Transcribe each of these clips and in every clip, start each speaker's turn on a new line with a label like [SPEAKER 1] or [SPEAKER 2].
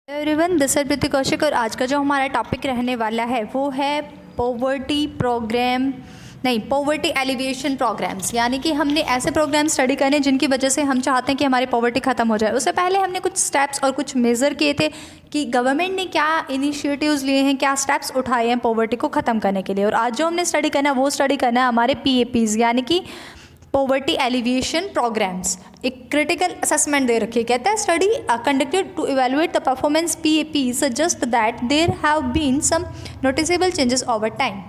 [SPEAKER 1] Everyone, this is प्रीति कौशिक और आज का जो हमारा टॉपिक रहने वाला है वो है पॉवर्टी एलिविएशन प्रोग्राम्स। यानी कि हमने ऐसे प्रोग्राम स्टडी करने जिनकी वजह से हम चाहते हैं कि हमारी पॉवर्टी ख़त्म हो जाए। उससे पहले हमने कुछ स्टेप्स और कुछ मेज़र किए थे कि गवर्नमेंट ने क्या इनिशिएटिव्स लिए हैं, क्या स्टेप्स उठाए हैं पॉवर्टी को ख़त्म करने के लिए। और आज जो हमने स्टडी करना है वो स्टडी करना है हमारे PAPs यानी कि पॉवर्टी एलिविएशन प्रोग्राम्स। एक क्रिटिकल असेसमेंट दे रखी है, कहता है study conducted to evaluate the performance PAP suggest that there have been some noticeable changes over time.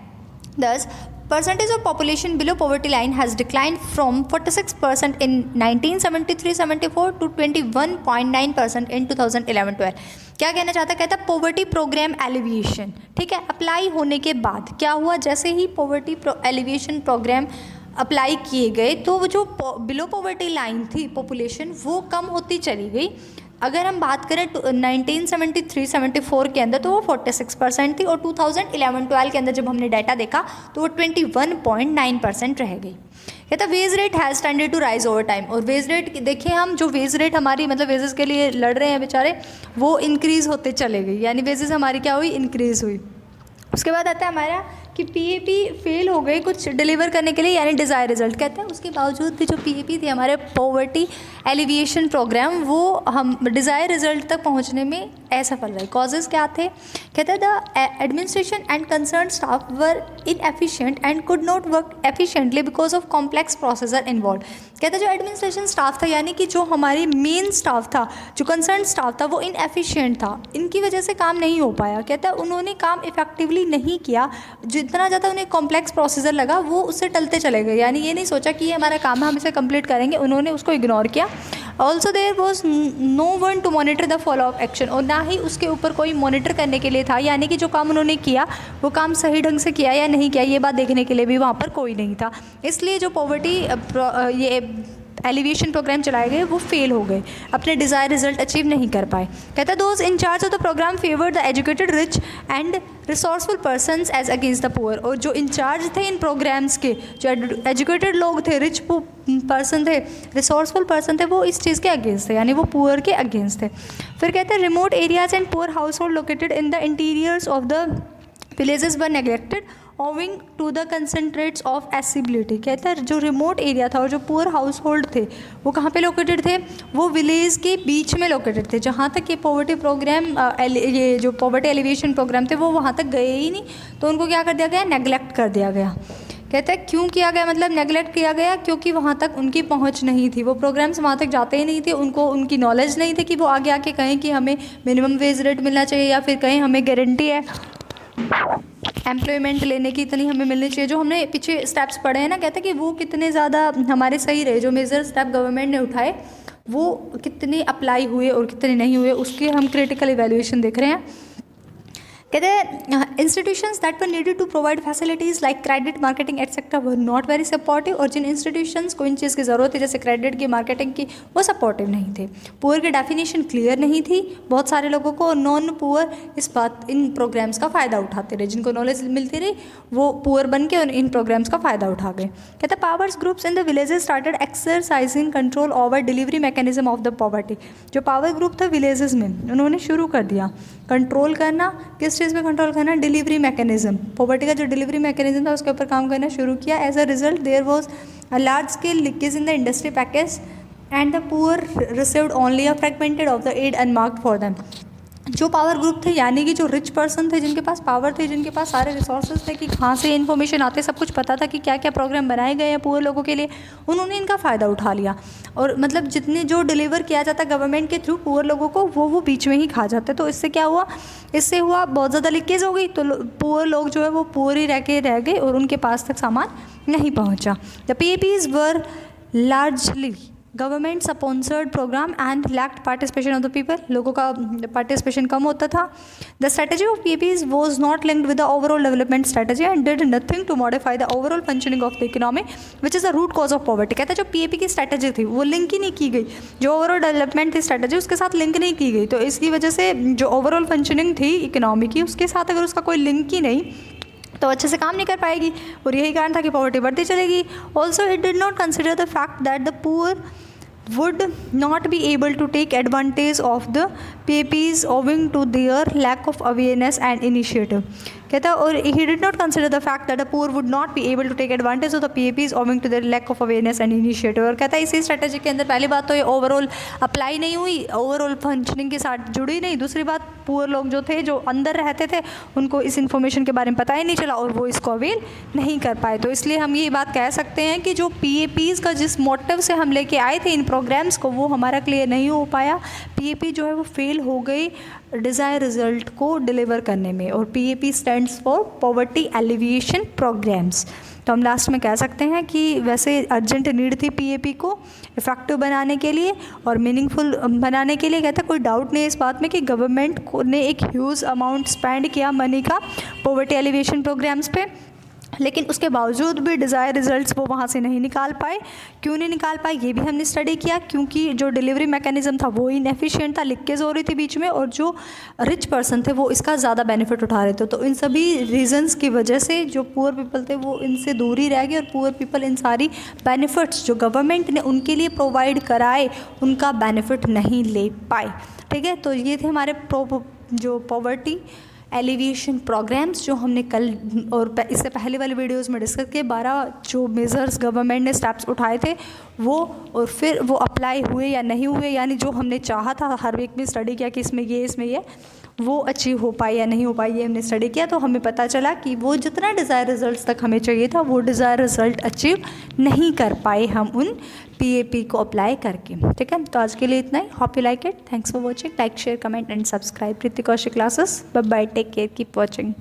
[SPEAKER 1] Thus, percentage of population below poverty line has declined from 46% in 1973-74 to 21.9% in 2011-12। क्या कहना चाहता है? कहता है पॉवर्टी प्रोग्राम एलिविएशन, ठीक है, apply होने के बाद क्या हुआ, जैसे ही पॉवर्टी एलिविएशन प्रोग्राम अप्लाई किए गए तो वो जो बिलो पॉवर्टी लाइन थी पॉपुलेशन वो कम होती चली गई। अगर हम बात करें 1973-74 के अंदर तो वो 46% थी और 2011-12 के अंदर जब हमने डाटा देखा तो वो 21.9% रह गई। कहता wage rate has tended to rise over time. और वेज रेट देखिए, हम जो वेज रेट हमारी मतलब वेजेस के लिए लड़ रहे हैं बेचारे, वो इंक्रीज़ होते चले गई, यानी वेजेस हमारी क्या हुई, इंक्रीज़ हुई। उसके बाद आता है हमारा कि PAP फेल हो गए कुछ डिलीवर करने के लिए, यानी डिज़ायर रिजल्ट। कहते हैं उसके बावजूद भी जो PAP थी हमारे पॉवर्टी एलिविएशन प्रोग्राम, वो हम डिज़ायर रिजल्ट तक पहुंचने में असफल रहे। कॉजेज़ क्या थे? कहते हैं the administration and concern staff were inefficient and could not work efficiently because of complex processor involve. कहते हैं जो एडमिनिस्ट्रेशन स्टाफ था, यानी कि जो हमारी मेन स्टाफ था, जो कंसर्न स्टाफ था, वो इनएफिशिएंट था, इनकी वजह से काम नहीं हो पाया। कहता है उन्होंने काम इफेक्टिवली नहीं किया, जितना ज़्यादा उन्हें कॉम्प्लेक्स प्रोसीजर लगा वो उससे टलते चले गए, यानी ये नहीं सोचा कि ये हमारा काम है हम इसे कंप्लीट करेंगे, उन्होंने उसको इग्नोर किया। Also there was no one to monitor the follow up action, और ना ही उसके ऊपर कोई मॉनिटर करने के लिए था, यानी कि जो काम उन्होंने किया वो काम सही ढंग से किया या नहीं किया ये बात देखने के लिए भी वहाँ पर कोई नहीं था। इसलिए जो पॉवर्टी ये एलिविएशन प्रोग्राम चलाए गए वो फेल हो गए, अपने डिज़ायर रिजल्ट अचीव नहीं कर पाए। कहता है those in charge of the program favour the educated rich and resourceful persons as against the poor. और जो इंचार्ज थे इन प्रोग्राम्स के, जो एजुकेटेड लोग थे, रिच पर्सन थे, रिसोर्सफुल पर्सन थे, वो इस चीज़ के अगेंस्ट थे, यानी वो पुअर के अगेंस्ट थे। फिर कहते हैं remote areas and poor household located in the interiors of the villages were neglected owing to the concentrates of accessibility. कहता है जो रिमोट एरिया था और जो पुअर हाउस होल्ड थे वो कहाँ पे लोकेटेड थे, वो विलेज के बीच में लोकेटेड थे। जहाँ तक ये पॉवर्टी प्रोग्राम ये जो पॉवर्टी एलिविएशन प्रोग्राम थे वो वहाँ तक गए ही नहीं, तो उनको क्या कर दिया गया, नेगलेक्ट कर दिया गया। कहता है क्यों किया गया, मतलब नेगलेक्ट किया गया क्योंकि वहाँ तक उनकी पहुँच नहीं थी, वो प्रोग्राम्स वहाँ तक जाते ही नहीं थे, उनको उनकी नॉलेज नहीं थी कि वो आगे आके कहें कि हमें मिनिमम वेज रेट मिलना चाहिए या फिर कहें हमें गारंटी है एम्प्लॉयमेंट लेने की इतनी हमें मिलनी चाहिए। जो हमने पीछे स्टेप्स पढ़े हैं ना, कहते हैं कि वो कितने ज़्यादा हमारे सही रहे, जो मेजर स्टेप गवर्नमेंट ने उठाए वो कितने अप्लाई हुए और कितने नहीं हुए, उसके हम क्रिटिकल इवैल्यूएशन देख रहे हैं। कहते हैं institutions that were needed to provide facilities like credit marketing etcetera were not very supportive. और जिन इंस्टीट्यूशंस को इन चीज़ की ज़रूरत थी जैसे क्रेडिट की, मार्केटिंग की, वो सपोर्टिव नहीं थे। पुअर की डेफिनेशन क्लियर नहीं थी बहुत सारे लोगों को, और नॉन पुअर इन प्रोग्राम्स का फ़ायदा उठाते रहे, जिनको नॉलेज मिलती रही वो पुअर बन के इन प्रोग्राम्स का फ़ायदा उठा गए। कहते हैं powers groups in the villages started exercising control over delivery mechanism of the poverty. जो पावर ग्रुप था विलेजेस में, उन्होंने शुरू कर दिया कंट्रोल करना। किस चीज़ में कंट्रोल करना? डिलीवरी मैकेनिज्म, पॉवर्टी का जो डिलीवरी मैकेनिज्म था उसके ऊपर काम करना शुरू किया। As a result there was a large scale leakage in the industry package and the poor received only a fragmented of the aid unmarked for them. जो पावर ग्रुप थे, यानी कि जो रिच पर्सन थे, जिनके पास पावर थे, जिनके पास सारे रिसोर्सेज थे कि कहाँ से इन्फॉर्मेशन आते, सब कुछ पता था कि क्या क्या प्रोग्राम बनाए गए हैं पुअर लोगों के लिए, उन्होंने इनका फ़ायदा उठा लिया। और मतलब जितने जो डिलीवर किया जाता गवर्नमेंट के थ्रू पुअर लोगों को वो बीच में ही खा जाते। तो इससे क्या हुआ, इससे हुआ बहुत ज़्यादा लीकेज हो गई, तो पुअर लोग जो है वो पुअर ही रह गए और उनके पास तक सामान नहीं पहुँचा। The PAPs were largely government sponsored program and lacked participation of the people. लोगों का पार्टिसिपेशन कम होता था। The strategy of PAPs was not linked with the overall development strategy and did nothing to modify the overall functioning of the economy which is the root cause of poverty. कहता है जो PAP की strategy थी वो link ही नहीं की गई, जो ओवरऑल डेवलपमेंट थी स्ट्रेटजी उसके साथ लिंक नहीं की गई, तो इसकी वजह से जो ओवरऑल फंक्शनिंग थी इकोनॉमी की उसके साथ अगर उसका कोई लिंक ही नहीं तो अच्छे से काम नहीं कर पाएगी, और यही कारण था कि पॉवर्टी बढ़ती चलेगी। Also it did not consider the fact that the poor would not be able to take advantage of the PAPs owing to their lack of awareness and initiative. कहता है और he did not consider the fact that the poor would not be able to take advantage of the PAPs owing to their lack of awareness and initiative. और कहता है इसी strategy के अंदर पहली बात तो ये ओवरऑल अप्लाई नहीं हुई, ओवरऑल फंक्शनिंग के साथ जुड़ी नहीं। दूसरी बात पुअर लोग जो थे, जो अंदर रहते थे, उनको इस इन्फॉर्मेशन के बारे में पता ही नहीं चला और वो इसको अवेल नहीं कर पाए। तो इसलिए हम ये बात कह सकते हैं कि जो PAPs का जिस मोटिव से हम लेके आए थे इन प्रोग्राम्स को, वो हमारा क्लियर नहीं हो पाया। PAP जो है वो फेल हो गई डिज़ायर रिजल्ट को डिलीवर करने में। और PAP stands for poverty alleviation programs. तो हम लास्ट में कह सकते हैं कि वैसे अर्जेंट नीड थी PAP को इफ़ेक्टिव बनाने के लिए और मीनिंगफुल बनाने के लिए। कहता है कोई डाउट नहीं इस बात में कि गवर्नमेंट ने एक ह्यूज अमाउंट स्पेंड किया मनी का पॉवर्टी एलिविएशन प्रोग्राम्स पे, लेकिन उसके बावजूद भी डिज़ायर रिजल्ट्स वो वहाँ से नहीं निकाल पाए। क्यों नहीं निकाल पाए ये भी हमने स्टडी किया, क्योंकि जो डिलीवरी मैकेनिज़्म था वो इनएफिशिएंट था, लीकेज हो रही थी बीच में, और जो रिच पर्सन थे वो इसका ज़्यादा बेनिफिट उठा रहे थे। तो इन सभी रीजंस की वजह से जो पुअर पीपल थे वो इनसे दूर ही रह गए और पुअर पीपल इन सारी बेनिफिट्स जो गवर्नमेंट ने उनके लिए प्रोवाइड कराए उनका बेनिफिट नहीं ले पाए। ठीक है, तो ये थे हमारे जो पॉवर्टी एलिविएशन प्रोग्राम्स जो हमने कल और इससे पहले वाले वीडियोस में डिस्कस किए। 12 जो मेजर्स गवर्नमेंट ने स्टेप्स उठाए थे वो, और फिर वो अप्लाई हुए या नहीं हुए, यानी जो हमने चाहा था हर वीक में स्टडी किया कि इसमें ये वो अचीव हो पाए या नहीं हो पाए, ये हमने स्टडी किया। तो हमें पता चला कि वो जितना डिज़ायर रिजल्ट्स तक हमें चाहिए था वो डिज़ायर रिजल्ट अचीव नहीं कर पाए हम उन PAP को अप्लाई करके। ठीक है, तो आज के लिए इतना ही। Hope you like it. Thanks for watching. Like, share, comment and subscribe Preeti Kaushik classes. Bye bye, take care, keep watching.